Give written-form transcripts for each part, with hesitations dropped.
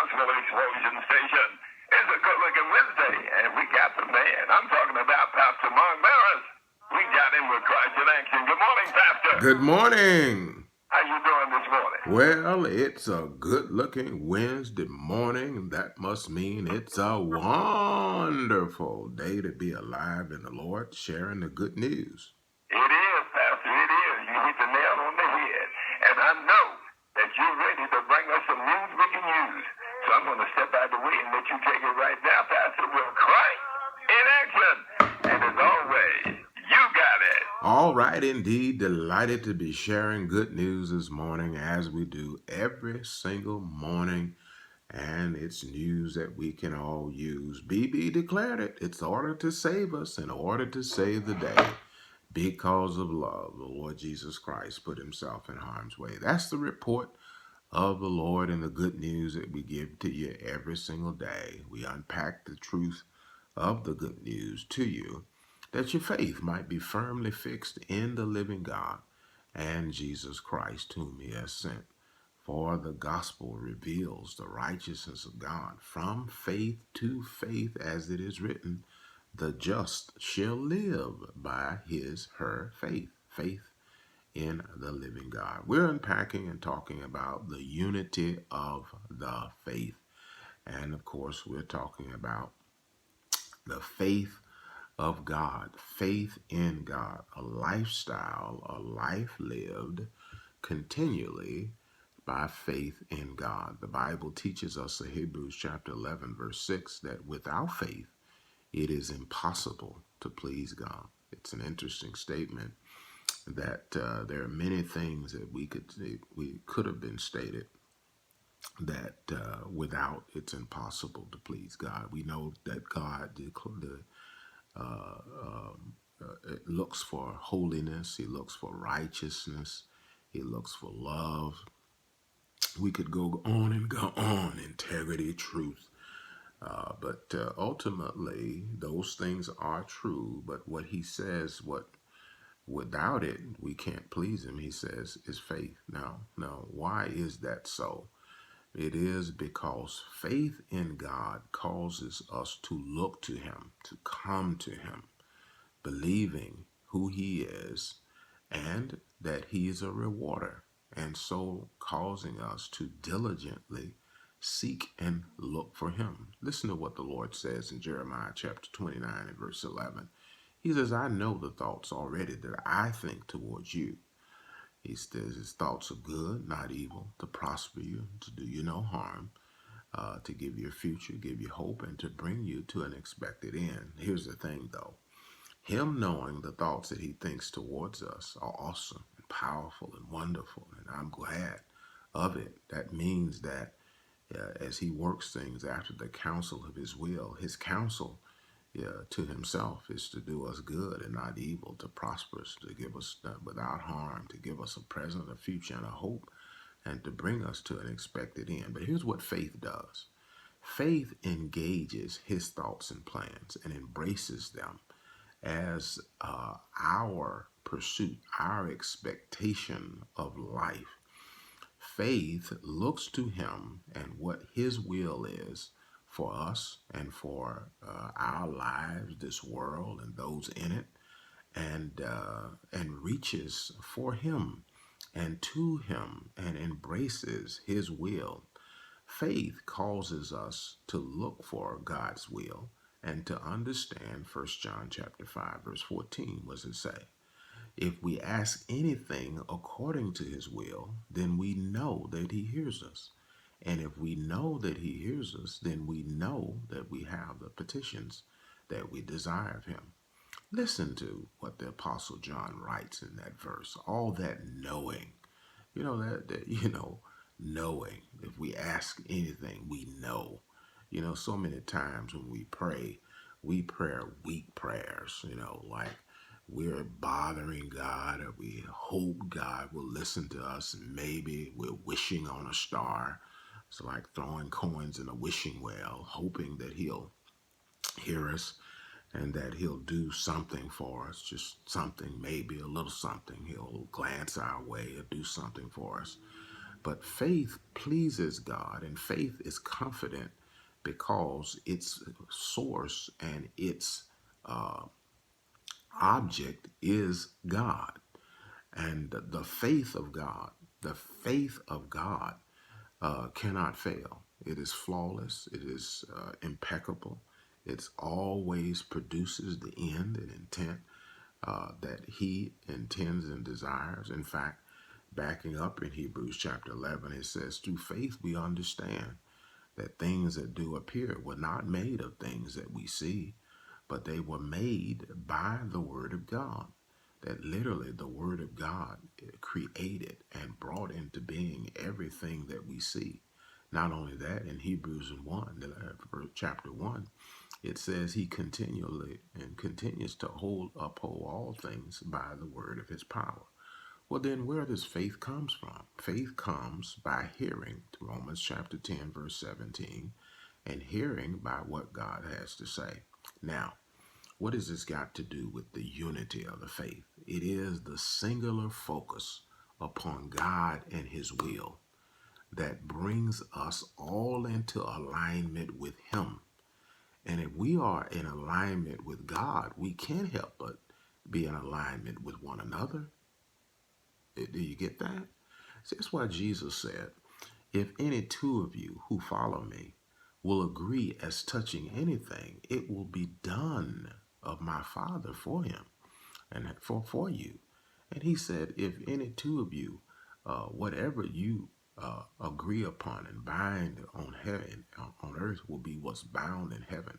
Huntsville Explosion Station. It's a good-looking Wednesday, and we got the man. I'm talking about Pastor Mark Burroughs. We got him with Christ in action. Good morning, Pastor. Good morning. How you doing this morning? Well, it's a good-looking Wednesday morning, and that must mean it's a wonderful day to be alive in the Lord, sharing the good news. It is, Pastor. It is. You hit the nail on the head. And I know that you're ready to bring us some news we can use. So I'm going to step out of the way and let you take it right now, Pastor. With Christ in action. And as always, you got it. All right, indeed. Delighted to be sharing good news this morning, as we do every single morning. And it's news that we can all use. BB declared it. It's order to save us, in order to save the day. Because of love, the Lord Jesus Christ put himself in harm's way. That's the report of the Lord and the good news that we give to you every single day. We unpack the truth of the good news to you, that your faith might be firmly fixed in the living God and Jesus Christ, whom he has sent. For the gospel reveals the righteousness of God from faith to faith, as it is written, the just shall live by her faith. Faith in the living God. We're unpacking and talking about the unity of the faith. And of course, we're talking about the faith of God, faith in God, a lifestyle, a life lived continually by faith in God. The Bible teaches us in Hebrews chapter 11, verse 6, that without faith, it is impossible to please God. It's an interesting statement that there are many things that we could have been stated that without it's impossible to please God. We know that God looks for holiness. He looks for righteousness. He looks for love. We could go on and go on, integrity, truth. But ultimately, those things are true. But what he says, without it, we can't please him, he says, is faith. Now, why is that so? It is because faith in God causes us to look to him, to come to him, believing who he is and that he is a rewarder, and so causing us to diligently seek and look for him. Listen to what the Lord says in Jeremiah chapter 29 and verse 11. He says, I know the thoughts already that I think towards you. He says his thoughts are good, not evil, to prosper you, to do you no harm, to give you a future, give you hope, and to bring you to an expected end. Here's the thing, though. Him knowing the thoughts that he thinks towards us are awesome and powerful and wonderful, and I'm glad of it. That means that as he works things after the counsel of his will, his counsel to himself is to do us good and not evil, to prosper us, to give us without harm, to give us a present, a future, and a hope, and to bring us to an expected end. But here's what faith does. Faith engages his thoughts and plans and embraces them as our pursuit, our expectation of life. Faith looks to him and what his will is for us and for our lives, this world, and those in it, and reaches for him and to him and embraces his will. Faith causes us to look for God's will and to understand 1 John chapter 5, verse 14. What does it say? If we ask anything according to his will, then we know that he hears us. And if we know that he hears us, then we know that we have the petitions that we desire of him. Listen to what the Apostle John writes in that verse. All that knowing, knowing. If we ask anything, we know. So many times when we pray weak prayers, like we're bothering God, or we hope God will listen to us, and maybe we're wishing on a star. It's like throwing coins in a wishing well, hoping that he'll hear us and that he'll do something for us, just something, maybe a little something. He'll glance our way or do something for us. But faith pleases God, and faith is confident because its source and its uh, object is God. And the faith of God cannot fail. It is flawless. It is impeccable. It always produces the end and intent that he intends and desires. In fact, backing up in Hebrews chapter 11, it says, through faith we understand that things that do appear were not made of things that we see, but they were made by the word of God. That literally the word of God created and brought into being everything that we see. Not only that, in Hebrews 1, chapter 1, it says he continually and continues to uphold all things by the word of his power. Well, then where does faith comes from? Faith comes by hearing, Romans chapter 10, verse 17, and hearing by what God has to say. Now, what has this got to do with the unity of the faith? It is the singular focus upon God and his will that brings us all into alignment with him. And if we are in alignment with God, we can't help but be in alignment with one another. Do you get that? See, that's why Jesus said, if any two of you who follow me will agree as touching anything, it will be done of my Father for him and for you. And he said, if any two of you, whatever you agree upon and bind on heaven, on earth will be what's bound in heaven.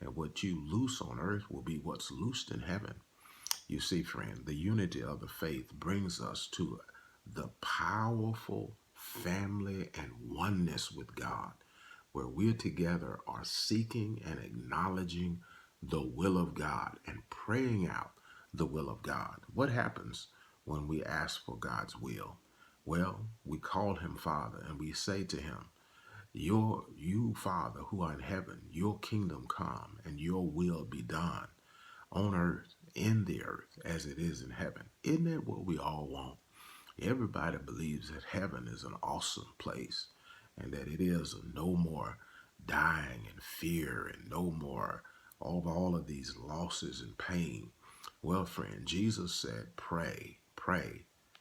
And what you loose on earth will be what's loosed in heaven. You see, friend, the unity of the faith brings us to the powerful family and oneness with God, where we're together are seeking and acknowledging the will of God and praying out the will of God. What happens when we ask for God's will? Well, we call him Father and we say to him, you, Father, who are in heaven, your kingdom come and your will be done on earth, in the earth, as it is in heaven. Isn't that what we all want? Everybody believes that heaven is an awesome place and that it is no more dying and fear and no more all of these losses and pain. Well, friend, Jesus said, pray,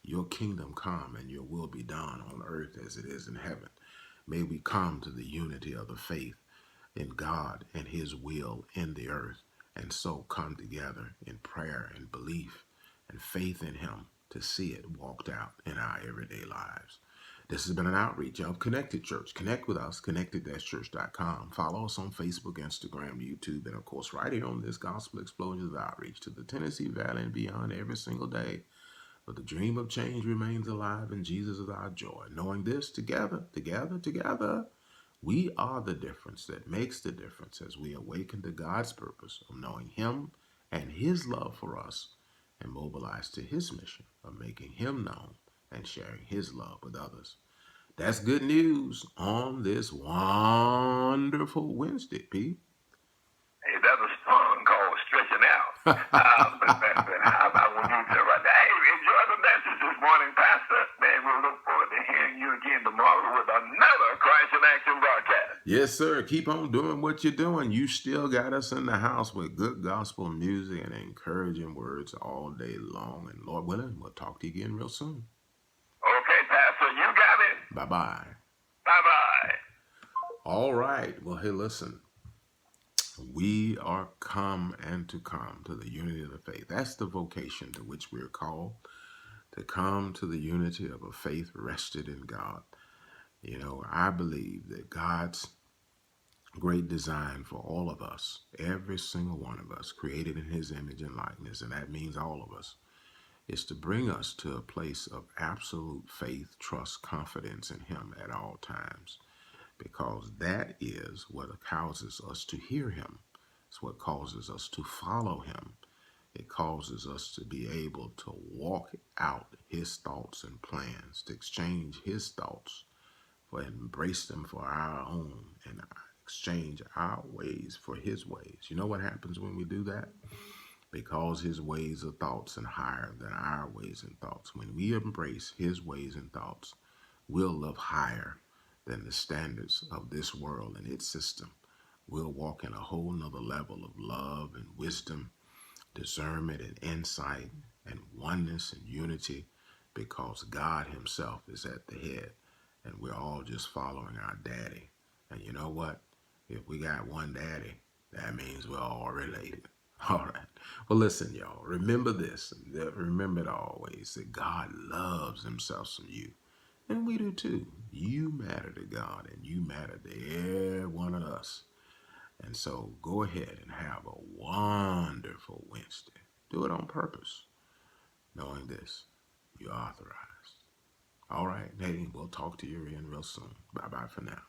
your kingdom come and your will be done on earth as it is in heaven. May we come to the unity of the faith in God and his will in the earth, and so come together in prayer and belief and faith in him to see it walked out in our everyday lives. This has been an outreach of Connected Church. Connect with us, connected-church.com. Follow us on Facebook, Instagram, YouTube, and of course right here on this Gospel Explosions outreach to the Tennessee Valley and beyond every single day. But the dream of change remains alive, and Jesus is our joy. Knowing this, together, we are the difference that makes the difference as we awaken to God's purpose of knowing him and his love for us and mobilize to his mission of making him known and sharing his love with others. That's good news on this wonderful Wednesday, Pete. Hey, that's a song called Stretching Out. But how about when you say right there, hey, enjoy the message this morning, Pastor. Man, we'll look forward to hearing you again tomorrow with another Christ in Action broadcast. Yes, sir. Keep on doing what you're doing. You still got us in the house with good gospel music and encouraging words all day long. And Lord willing, we'll talk to you again real soon. Okay, Pastor, you got it. Bye-bye. Bye-bye. All right. Well, hey, listen. We are come to the unity of the faith. That's the vocation to which we're called, to come to the unity of a faith rested in God. You know, I believe that God's great design for all of us, every single one of us, created in his image and likeness, and that means all of us, is to bring us to a place of absolute faith, trust, confidence in him at all times. Because that is what causes us to hear him. It's what causes us to follow him. It causes us to be able to walk out his thoughts and plans, to exchange his thoughts for embrace them for our own and exchange our ways for his ways. You know what happens when we do that? Because his ways are thoughts and higher than our ways and thoughts. When we embrace his ways and thoughts, We'll live higher than the standards of this world and its system. We'll walk in a whole nother level of love and wisdom, discernment and insight and oneness and unity, because God himself is at the head and we're all just following our daddy. And you know what? If we got one daddy, that means we're all related. All right. Well, listen, y'all. Remember this. Remember it always, that God loves himself some you. And we do too. You matter to God and you matter to every one of us. And so go ahead and have a wonderful Wednesday. Do it on purpose, knowing this. You're authorized. All right. Hey, we'll talk to you again real soon. Bye-bye for now.